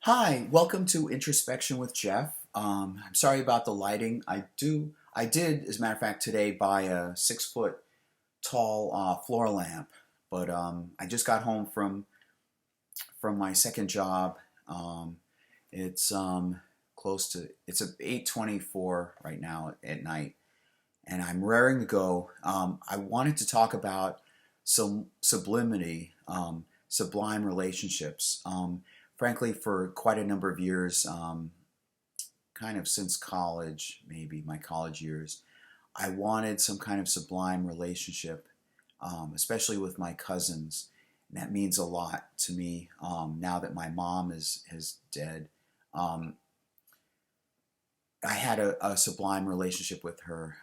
Hi, welcome to Introspection with Jeff. I'm sorry about the lighting. I did, as a matter of fact, today buy a 6 foot tall floor lamp, but I just got home from my second job. Um, it's close to it's a 8:24 right now at night, and I'm raring to go. I wanted to talk about some sublimity, sublime relationships. Frankly, for quite a number of years, kind of since college, maybe my college years, I wanted some kind of sublime relationship, especially with my cousins. And that means a lot to me now that my mom is dead. Um, I had a sublime relationship with her.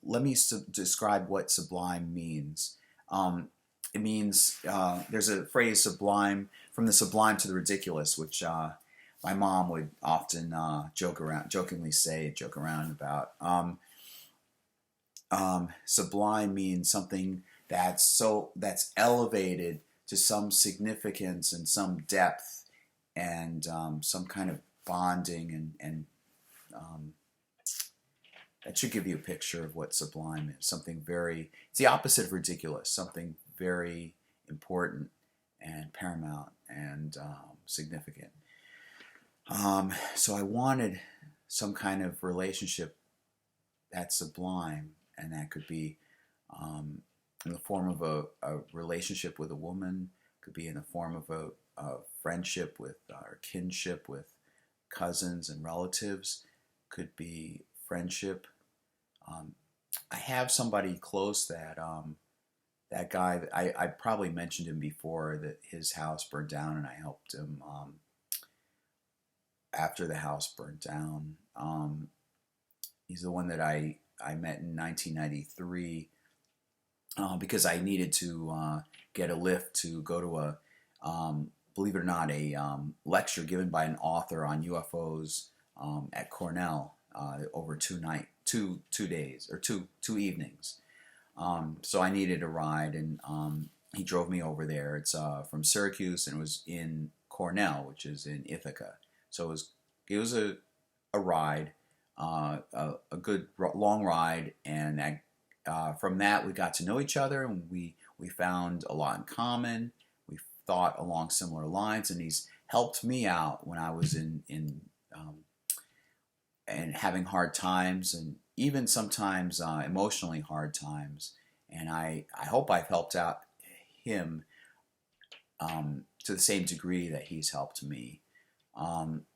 Let me describe what sublime means. Um, it means there's a phrase sublime, from the sublime to the ridiculous, which my mom would often jokingly say, joke around about. Sublime means something that's elevated to some significance and some depth and some kind of bonding and um, that should give you a picture of what sublime is. It's the opposite of ridiculous, something very important and paramount and significant. So I wanted some kind of relationship that's sublime, and that could be in the form of a relationship with a woman, could be in the form of a friendship with or kinship with cousins and relatives, could be friendship. Um, I have somebody close that guy. I probably mentioned him before that his house burned down, and I helped him after the house burned down. He's the one that I met in 1993 because I needed to get a lift to go to believe it or not, a lecture given by an author on UFOs at Cornell over 2 days or two evenings. So I needed a ride, and he drove me over there. It's from Syracuse, and it was in Cornell, which is in Ithaca. So it was a ride, a good long ride, and from that we got to know each other, and we found a lot in common. We thought along similar lines, and he's helped me out when I was in and having hard times, and even sometimes emotionally hard times. And I hope I've helped out him to the same degree that he's helped me. Um,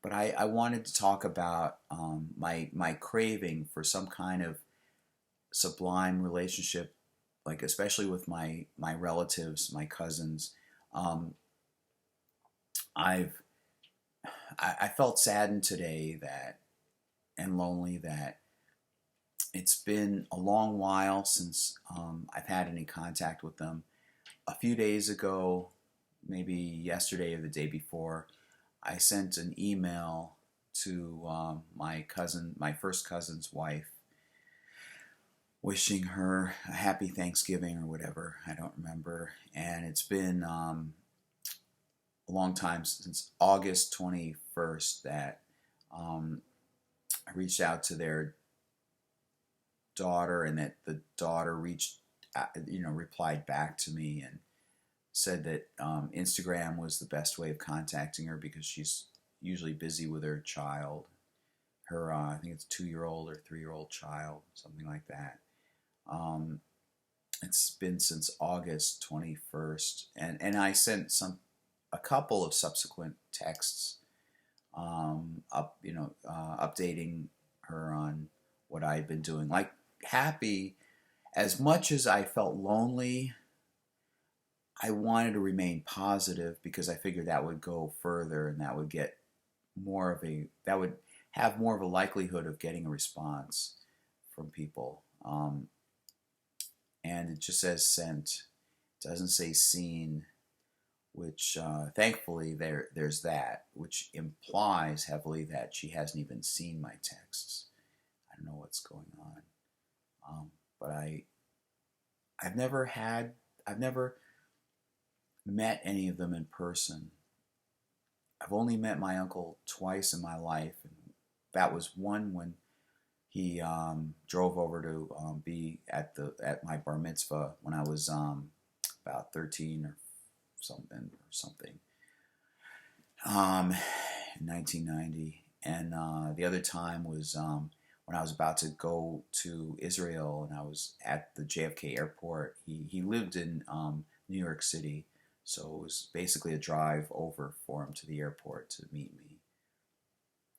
but I wanted to talk about my craving for some kind of sublime relationship, like especially with my relatives, my cousins. Um, I've I felt saddened today that and lonely that it's been a long while since I've had any contact with them. A few days ago, maybe yesterday or the day before, I sent an email to my first cousin's wife, wishing her a happy Thanksgiving or whatever. I don't remember. And it's been a long time, since August 21st, that I reached out to their daughter, and that the daughter replied back to me and said that Instagram was the best way of contacting her because she's usually busy with her child. Her, I think it's 2-year-old or 3-year-old child, something like that. Um, it's been since August 21st, and I sent a couple of subsequent texts, updating her on what I had been doing. Like, happy, as much as I felt lonely, I wanted to remain positive because I figured that would go further, and that would get that would have more of a likelihood of getting a response from people. And it just says sent. It doesn't say seen, which thankfully there's that, which implies heavily that she hasn't even seen my texts. I don't know what's going on, but I've never had I've never met any of them in person, I've only met my uncle twice in my life, and that was one when he drove over to be at my bar mitzvah when I was about 13 or something in 1990, and the other time was when I was about to go to Israel, and I was at the JFK airport. He lived in New York City, so it was basically a drive over for him to the airport to meet me.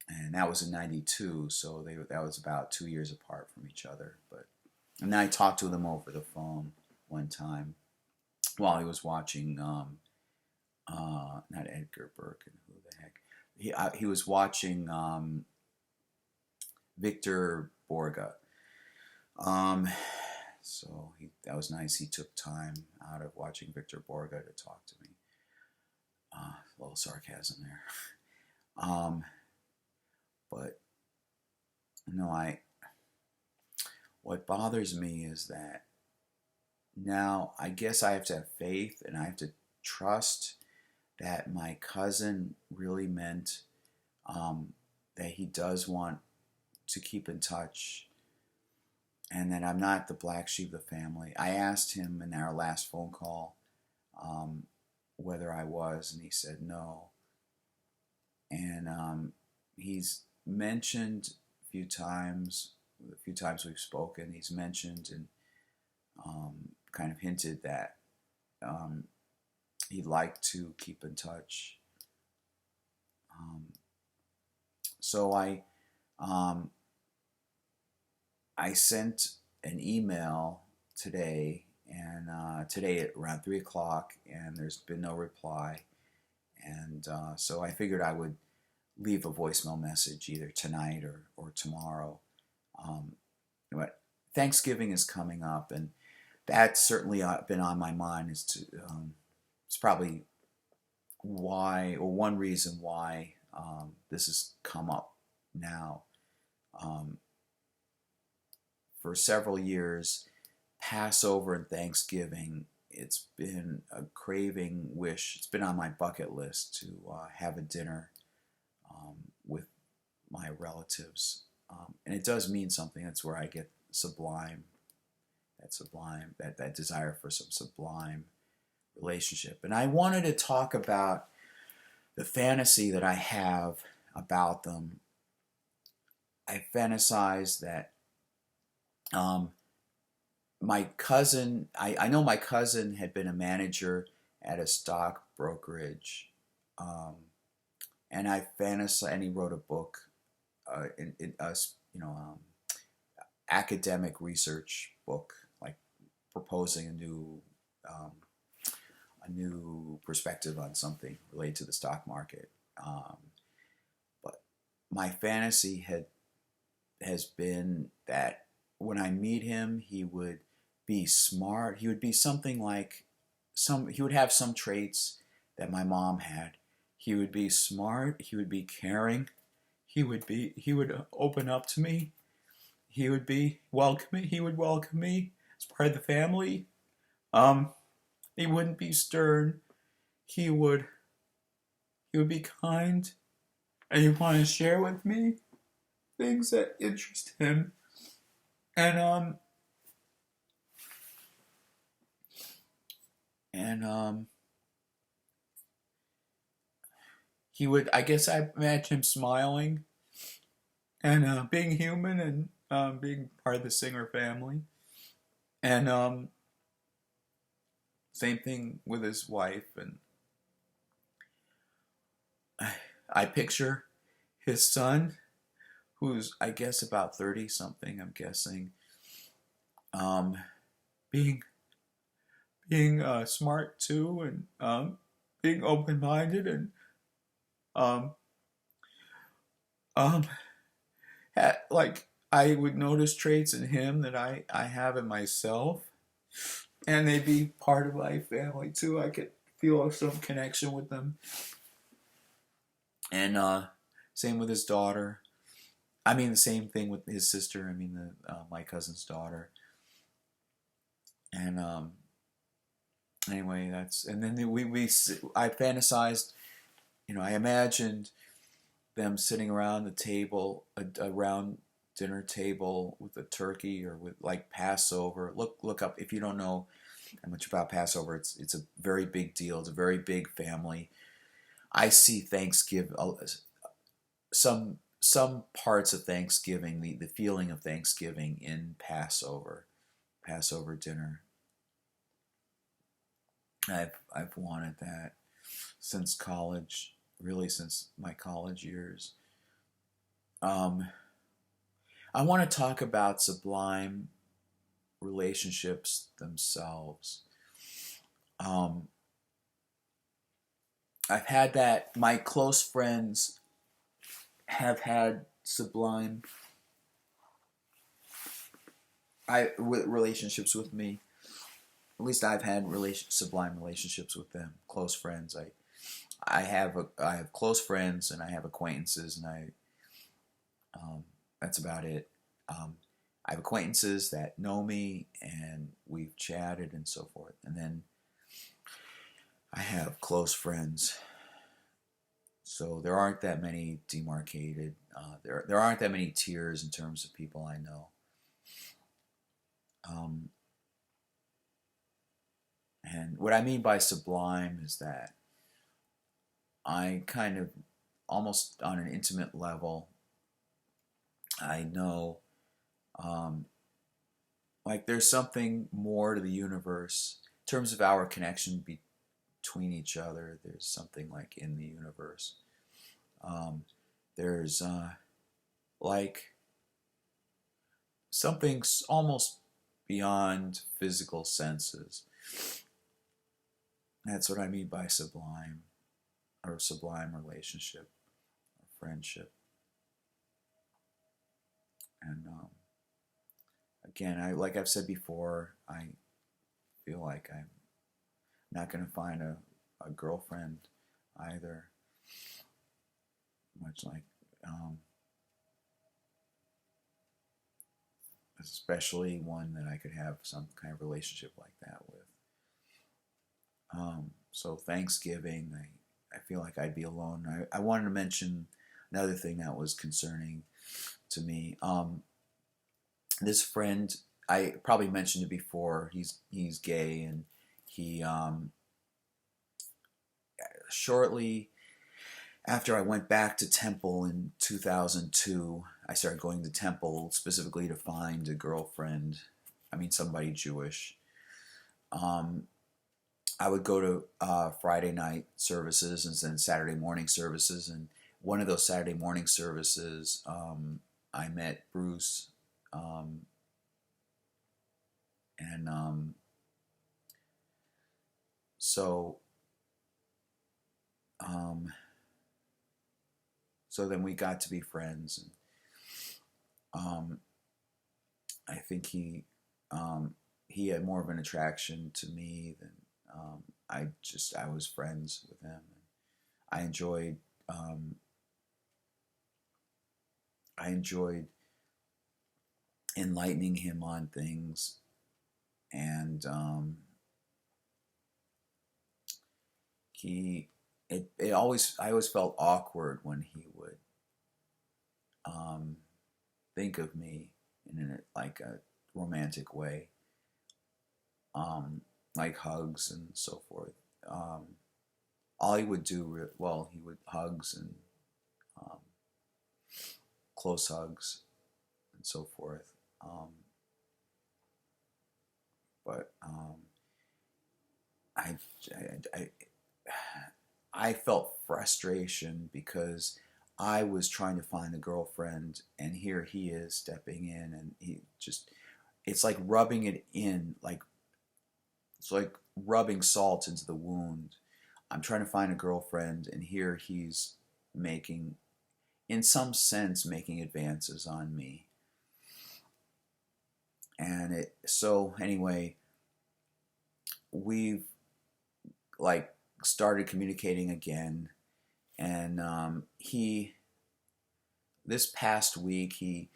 And that was in '92, so that was about 2 years apart from each other. But and then I talked to them over the phone one time while he was watching, not Edgar Bergen, who the heck? He was watching Victor Borga. Um, that was nice. He took time out of watching Victor Borga to talk to me. A little sarcasm there. But no, what bothers me is that now I guess I have to have faith and I have to trust that my cousin really meant that he does want to keep in touch, and that I'm not the black sheep of the family. I asked him in our last phone call whether I was, and he said no. And he's mentioned the few times we've spoken, he's mentioned and kind of hinted that he'd like to keep in touch. So I sent an email today, and today at around 3 o'clock, and there's been no reply. And so I figured I would leave a voicemail message either tonight or tomorrow. But Thanksgiving is coming up, and that's certainly been on my mind. It's probably why, or one reason why this has come up now. For several years, Passover and Thanksgiving, it's been a craving wish. It's been on my bucket list to have a dinner with my relatives. And it does mean something. That's where I get Sublime, that desire for some sublime relationship. And I wanted to talk about the fantasy that I have about them. I fantasize that my cousin, I know my cousin had been a manager at a stock brokerage, and I fantasized, and he wrote a book, academic research book, like proposing a new perspective on something related to the stock market. But my fantasy has been that when I meet him, he would be smart. He would be something like he would have some traits that my mom had. He would be smart. He would be caring. He would open up to me. He would be welcoming. He would welcome me as part of the family. He wouldn't be stern. He would be kind, and he'd want to share with me things that interest him. And he would, I guess I imagine him smiling and being human and being part of the Singer family. And same thing with his wife. And I picture his son, who's, I guess, about 30 something, I'm guessing, being smart too, and being open-minded, and like I would notice traits in him that I have in myself, and they'd be part of my family too. I could feel some connection with them. And same with his daughter. I mean, the same thing with his sister. I mean, my cousin's daughter. And anyway, and then I fantasized I imagined them sitting around the table, a round dinner table with a turkey or with like Passover. Look up if you don't know much about Passover. It's a very big deal. It's a very big family. I see Thanksgiving, some parts of Thanksgiving, the feeling of Thanksgiving in Passover dinner. I've wanted that since college, really since my college years. Um, I want to talk about Sublime relationships themselves. Um, I've had that. My close friends have had Sublime with relationships with me. At least I've had Sublime relationships with them. Close friends. I have close friends and I have acquaintances, and that's about it. Um, I have acquaintances that know me and we've chatted and so forth, and then I have close friends. So there aren't that many demarcated. There aren't that many tiers in terms of people I know. Um, and what I mean by sublime is that I kind of, almost on an intimate level, I know, um, like there's something more to the universe in terms of our connection between each other. There's something like in the universe. There's like something almost beyond physical senses. That's what I mean by sublime, or sublime relationship or friendship. And again, like I've said before, I feel like I'm not going to find a girlfriend either. Much like, especially one that I could have some kind of relationship like that with. So Thanksgiving, I feel like I'd be alone. I wanted to mention another thing that was concerning to me. This friend, I probably mentioned it before. He's gay, and he shortly after I went back to Temple in 2002, I started going to Temple specifically to find a girlfriend. I mean, somebody Jewish. Um, I would go to Friday night services and then Saturday morning services. And one of those Saturday morning services, I met Bruce. Um, and so, um, so then we got to be friends. And I think he had more of an attraction to me than I was friends with him. I enjoyed um, I enjoyed enlightening him on things, and he it always I always felt awkward when he would um, think of me in like a romantic way, like hugs and so forth. Um, all he would do, well, he would hugs and um, close hugs and so forth. Um, but I, I, I felt frustration because I was trying to find a girlfriend, and here he is stepping in, and it's like rubbing it in, like it's like rubbing salt into the wound. I'm trying to find a girlfriend, and here he's making, in some sense, making advances on me. And so anyway, we've like started communicating again, and he this past week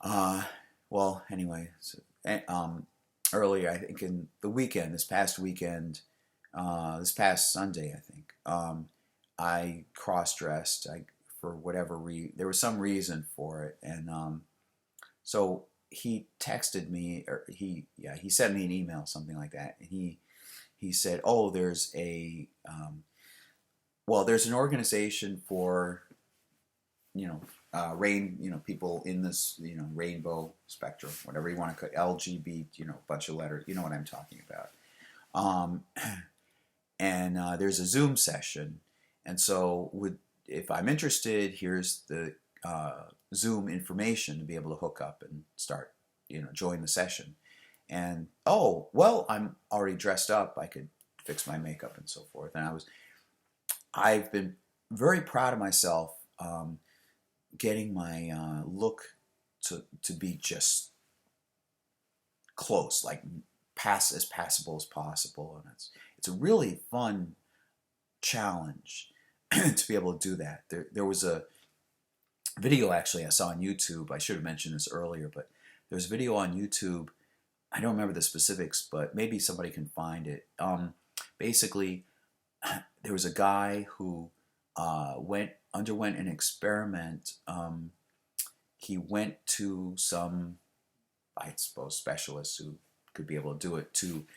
uh well anyway so, earlier, I think in the weekend, this past Sunday, I think, I cross-dressed. For whatever reason, there was some reason for it, and so he texted me, or he sent me an email, something like that, and he said, "Oh, there's an organization for people in this rainbow spectrum, whatever you want to call it, LGBT, bunch of letters, you know what I'm talking about." Um, and there's a Zoom session, and so if I'm interested, here's the Zoom information to be able to hook up and start, join the session. And oh, well, I'm already dressed up. I could fix my makeup and so forth. And I've been very proud of myself, getting my look to be just close, like as passable as possible. And it's a really fun challenge to be able to do that. There was a video actually I saw on YouTube. I should have mentioned this earlier, but there's a video on YouTube. I don't remember the specifics, but maybe somebody can find it. Basically, there was a guy who underwent an experiment. He went to some, I suppose, specialists who could be able to do it, to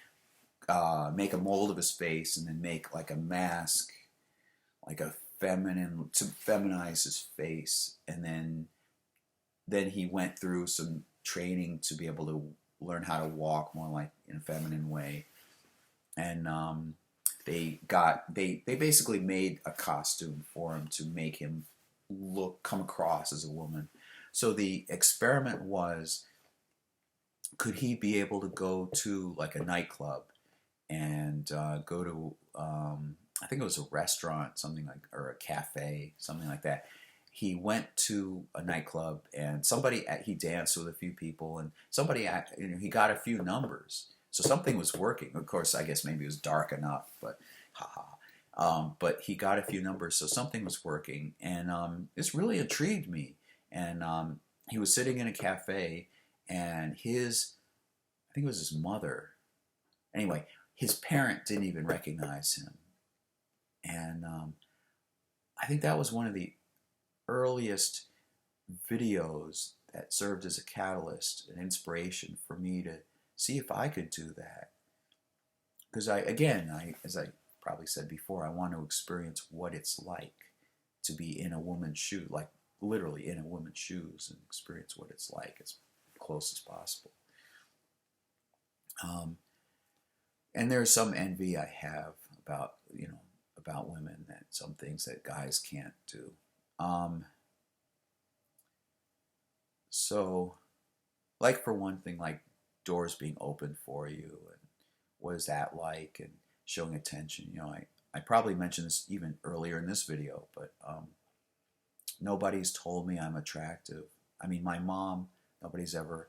make a mold of his face and then make like a mask, like a feminine, to feminize his face. And then he went through some training to be able to learn how to walk more like in a feminine way. And they basically made a costume for him to make him come across as a woman. So the experiment was, could he be able to go to like a nightclub and go to I think it was a restaurant, something like, or a cafe, something like that. He went to a nightclub and he danced with a few people, and he got a few numbers. So something was working. Of course, I guess maybe it was dark enough, but but he got a few numbers, so something was working, and this really intrigued me. And he was sitting in a cafe, and I think it was his mother. Anyway, his parent didn't even recognize him, and I think that was one of the earliest videos that served as a catalyst, an inspiration for me to see if I could do that. Because as I probably said before, I want to experience what it's like to be in a woman's shoe, like literally in a woman's shoes, and experience what it's like as close as possible. And there's some envy I have about women, that some things that guys can't do. So, like, for one thing, like doors being open for you, and what is that like, and showing attention. I probably mentioned this even earlier in this video, but nobody's told me I'm attractive. I mean, my mom, nobody's ever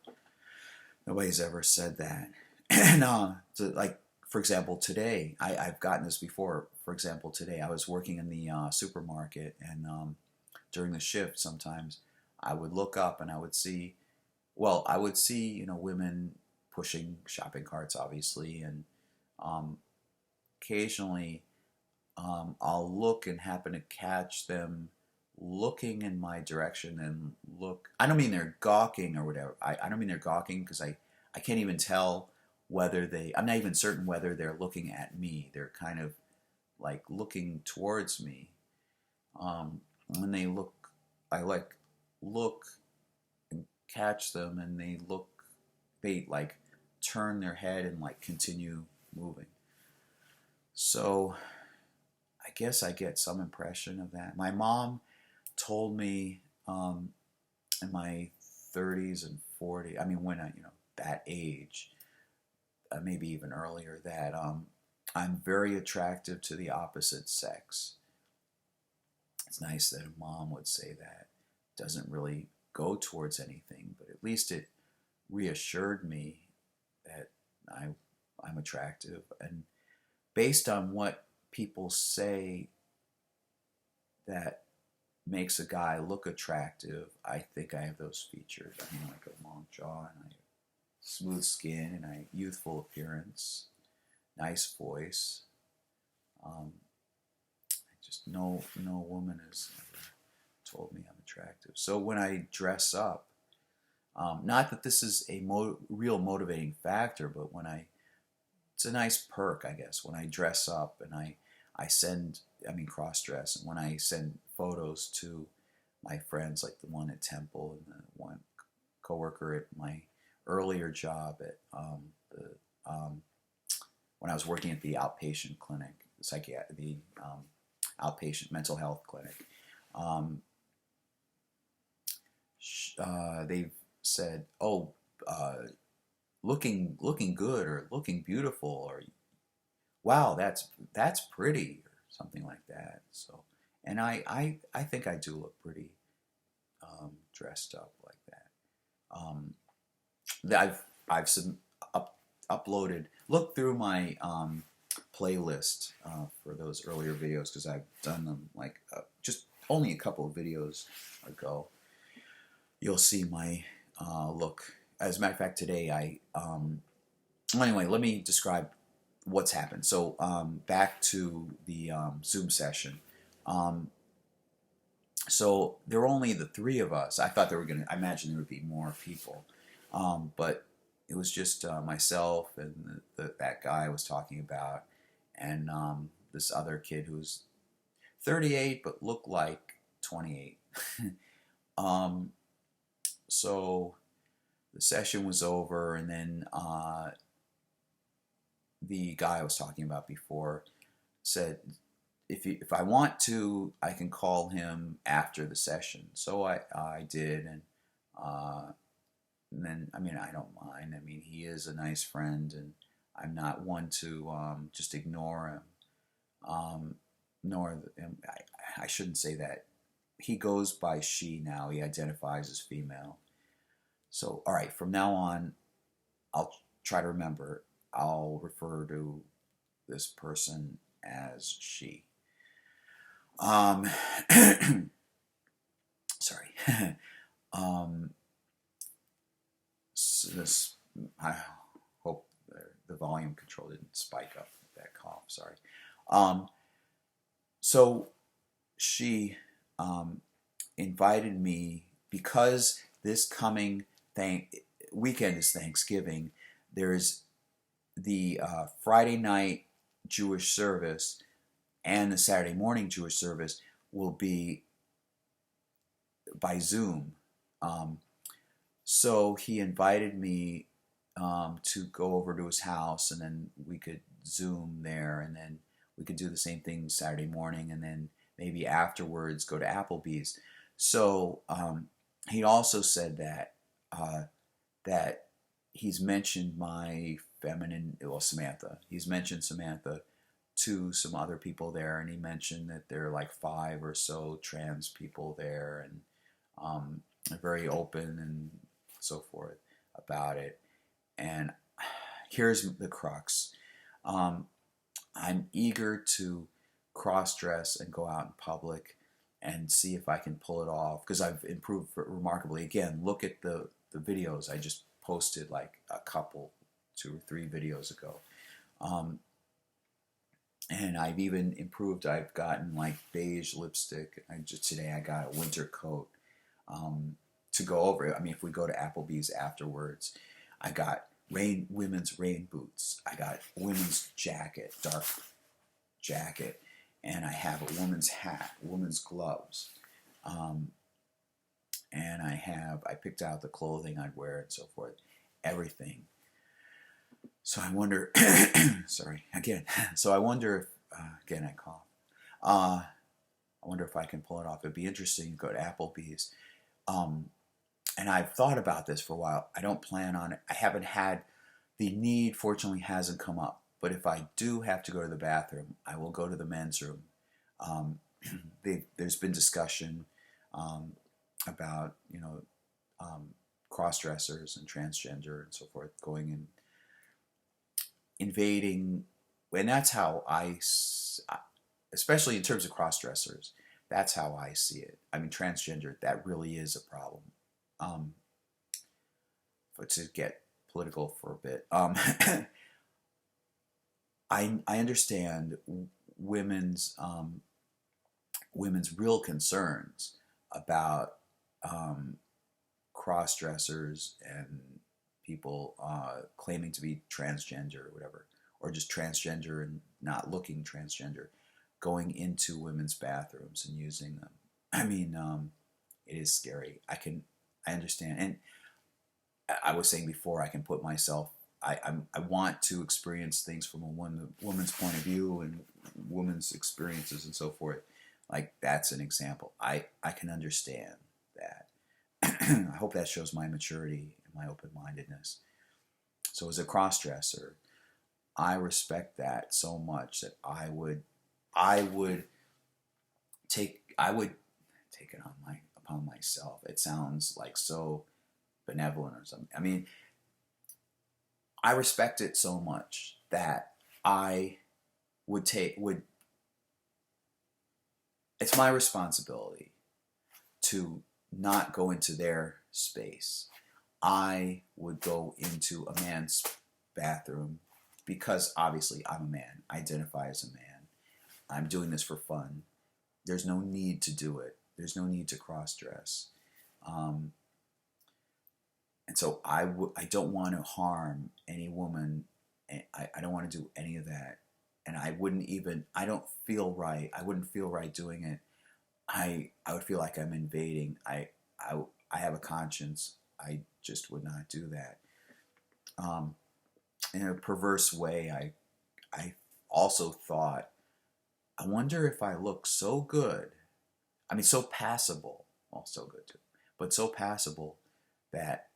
said that. And like, for example, today, I've gotten this before. For example, today I was working in the supermarket, and during the shift, sometimes I would look up and I would see women pushing shopping carts, obviously, and occasionally I'll look and happen to catch them looking in my direction, and look. I don't mean they're gawking or whatever. I don't mean they're gawking, because I can't even tell whether I'm not even certain whether they're looking at me. They're kind of like looking towards me. When they look, I like look and catch them, and they like turn their head and like continue moving. So I guess I get some impression of that. My mom told me in my 30s and 40s, I mean, when that age, maybe even earlier, that I'm very attractive to the opposite sex. It's nice that a mom would say that. It doesn't really go towards anything, but at least it reassured me that I'm attractive. And based on what people say that makes a guy look attractive, I think I have those features. I mean, like a long jaw, and I have smooth skin, and I youthful appearance, nice voice. just no woman has ever told me I'm attractive. So when I dress up, not that this is a real motivating factor, but it's a nice perk, I guess, when I dress up and cross dress, and when I send photos to my friends, like the one at Temple and the one coworker at my earlier job at when I was working at the outpatient clinic, the outpatient mental health clinic. They've said, "Oh, looking good, or looking beautiful, or wow, that's pretty," or something like that. So, and I think I do look pretty dressed up like that. I've uploaded. Look through my playlist for those earlier videos, because I've done them like just only a couple of videos ago. You'll see my look. As a matter of fact, today anyway, let me describe what's happened. So back to the Zoom session. So there were only the three of us. I thought I imagined there would be more people, but it was just myself and that guy I was talking about, and this other kid who's 38 but looked like 28. So the session was over, and then the guy I was talking about before said, if I want to, I can call him after the session. So I did, and then, I mean, I don't mind. I mean, he is a nice friend, and I'm not one to just ignore him. I shouldn't say that. He goes by she now. He identifies as female. So, all right, from now on, I'll try to remember. I'll refer to this person as she. Sorry. So I hope the volume control didn't spike up that cough. Sorry. So she invited me, because this coming weekend is Thanksgiving. There's the Friday night Jewish service and the Saturday morning Jewish service will be by Zoom. So he invited me to go over to his house, and then we could Zoom there, and then we could do the same thing Saturday morning, and then maybe afterwards go to Applebee's. So he also said that he's mentioned my Samantha. He's mentioned Samantha to some other people there, and he mentioned that there are like 5 or so trans people there, and very open and so forth about it. And here's the crux. I'm eager to cross-dress and go out in public and see if I can pull it off, because I've improved remarkably. Again, look at the videos I just posted, like a couple, 2 or 3 videos ago. And I've even improved. I've gotten like beige lipstick. Today I got a winter coat to go over it. I mean, if we go to Applebee's afterwards, I got women's rain boots. I got women's jacket, dark jacket, and I have a woman's hat, women's gloves, and I picked out the clothing I'd wear and so forth, everything. So I wonder, sorry, again. So I wonder if, again, I cough. I wonder if I can pull it off. It'd be interesting to go to Applebee's. And I've thought about this for a while. I don't plan on it. I haven't had the need, fortunately, hasn't come up. But if I do have to go to the bathroom, I will go to the men's room. There's been discussion about, cross-dressers and transgender and so forth going and invading, and that's how especially in terms of cross-dressers, that's how I see it. I mean, transgender, that really is a problem. But to get political for a bit, I understand women's women's real concerns about um, cross dressers and people claiming to be transgender or whatever, or just transgender and not looking transgender, going into women's bathrooms and using them. I mean, it is scary. I understand, and I was saying before, I can put myself. I want to experience things from a woman's point of view and woman's experiences and so forth. Like that's an example. I can understand that. I hope that shows my maturity and my open-mindedness. So as a cross-dresser, I respect that so much that I would I would take it on upon myself. It sounds like so benevolent or something. I mean, I respect it so much that I would it's my responsibility to not go into their space. I would go into a man's bathroom because obviously I'm a man. I identify as a man. I'm doing this for fun. There's no need to do it. There's no need to cross dress. Um, and so I don't want to harm any woman. I don't want to do any of that. And I don't feel right. I wouldn't feel right doing it. I would feel like I'm invading. I, I have a conscience. I just would not do that. Um, in a perverse way, I also thought, I wonder if I look so good. I mean, so passable. Well, so good too, but so passable that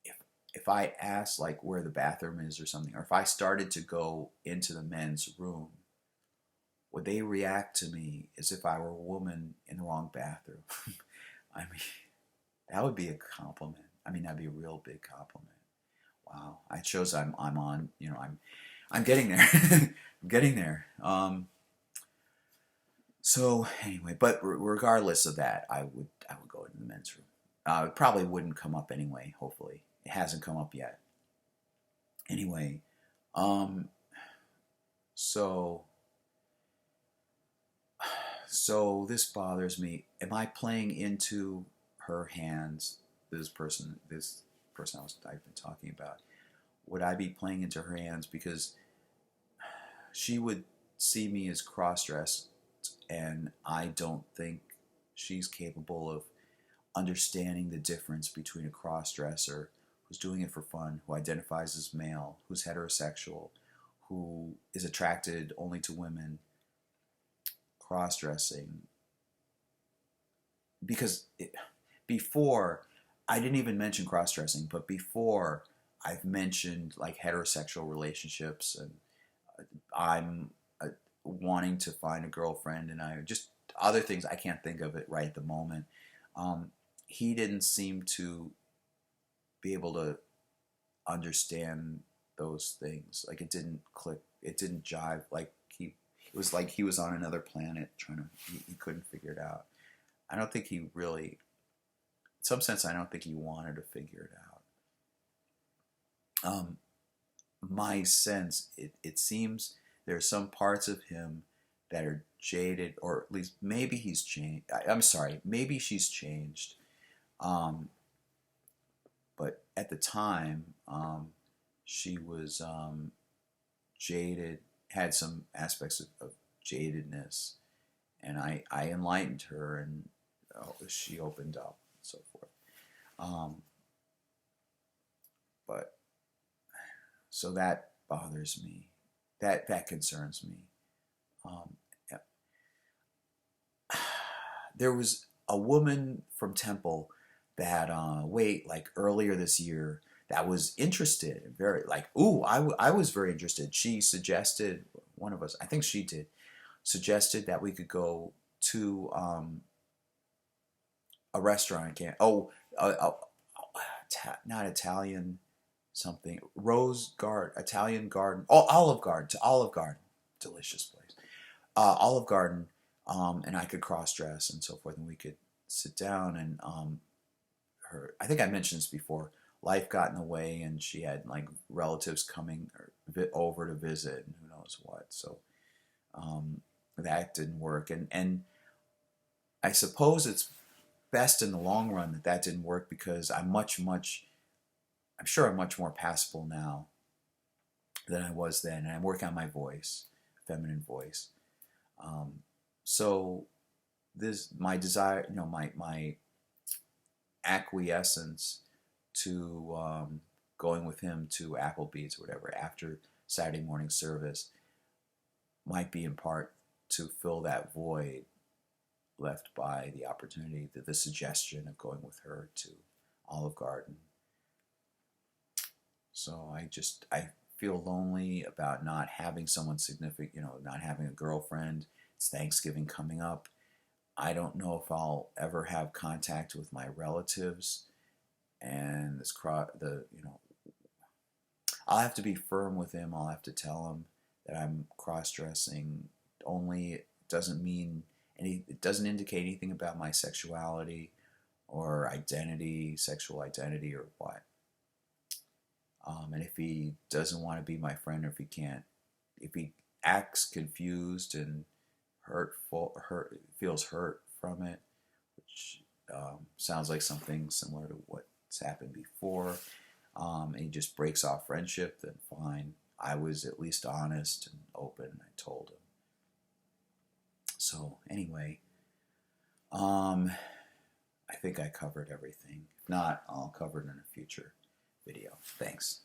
if if I asked like where the bathroom is or something, or if I started to go into the men's room, would they react to me as if I were a woman in the wrong bathroom? I mean, that would be a compliment. I mean, that'd be a real big compliment. Wow, it shows I'm on. You know, I'm getting there. I'm getting there. So anyway, but regardless of that, I would go into the men's room. It probably wouldn't come up anyway. Hopefully, it hasn't come up yet. Anyway, um, so so this bothers me. Am I playing into her hands? This person I've been talking about. Would I be playing into her hands because she would see me as cross-dressed, and I don't think she's capable of understanding the difference between a cross-dresser who's doing it for fun, who identifies as male, who's heterosexual, who is attracted only to women, cross-dressing. Because before, I didn't even mention cross-dressing, but before I've mentioned like heterosexual relationships, and I'm wanting to find a girlfriend, and I just other things I can't think of it right at the moment. Um, he didn't seem to be able to understand those things. Like it didn't click. It didn't jive. It was like he was on another planet trying to. He couldn't figure it out. I don't think he really. In some sense, I don't think he wanted to figure it out. My sense, it seems there are some parts of him that are jaded, or at least maybe he's changed. I'm sorry, maybe she's changed. Um, but at the time, she was jaded, had some aspects of jadedness, and I enlightened her, and she opened up and so forth. Um, but so that bothers me. That concerns me. Um, there was a woman from Temple that like earlier this year that was interested, very like I was very interested. She suggested, one of us, I think she did, suggested that we could go to a restaurant. I can't. Not Italian something. Rose Garden, Italian Garden. Oh, Olive Garden, to Olive Garden, delicious place. Olive Garden, and I could cross dress and so forth, and we could sit down, and her. I think I mentioned this before. Life got in the way, and she had like relatives coming over to visit, and who knows what. So that didn't work, and I suppose it's best in the long run that that didn't work because I'm sure I'm much more passable now than I was then, and I'm working on my voice, feminine voice. Um, so this my desire, my acquiescence to going with him to Applebee's or whatever after Saturday morning service might be in part to fill that void left by the opportunity, the suggestion of going with her to Olive Garden. So I feel lonely about not having someone significant, not having a girlfriend. It's Thanksgiving coming up. I don't know if I'll ever have contact with my relatives, and I'll have to be firm with him. I'll have to tell him that I'm cross-dressing. Only it doesn't mean it doesn't indicate anything about my sexuality or identity, sexual identity or what. And if he doesn't want to be my friend, or if he acts confused and feels hurt from it, which sounds like something similar to what's happened before, and he just breaks off friendship, then fine. I was at least honest and open, and I told him. So anyway, I think I covered everything. If not, I'll cover it in a future video. Thanks.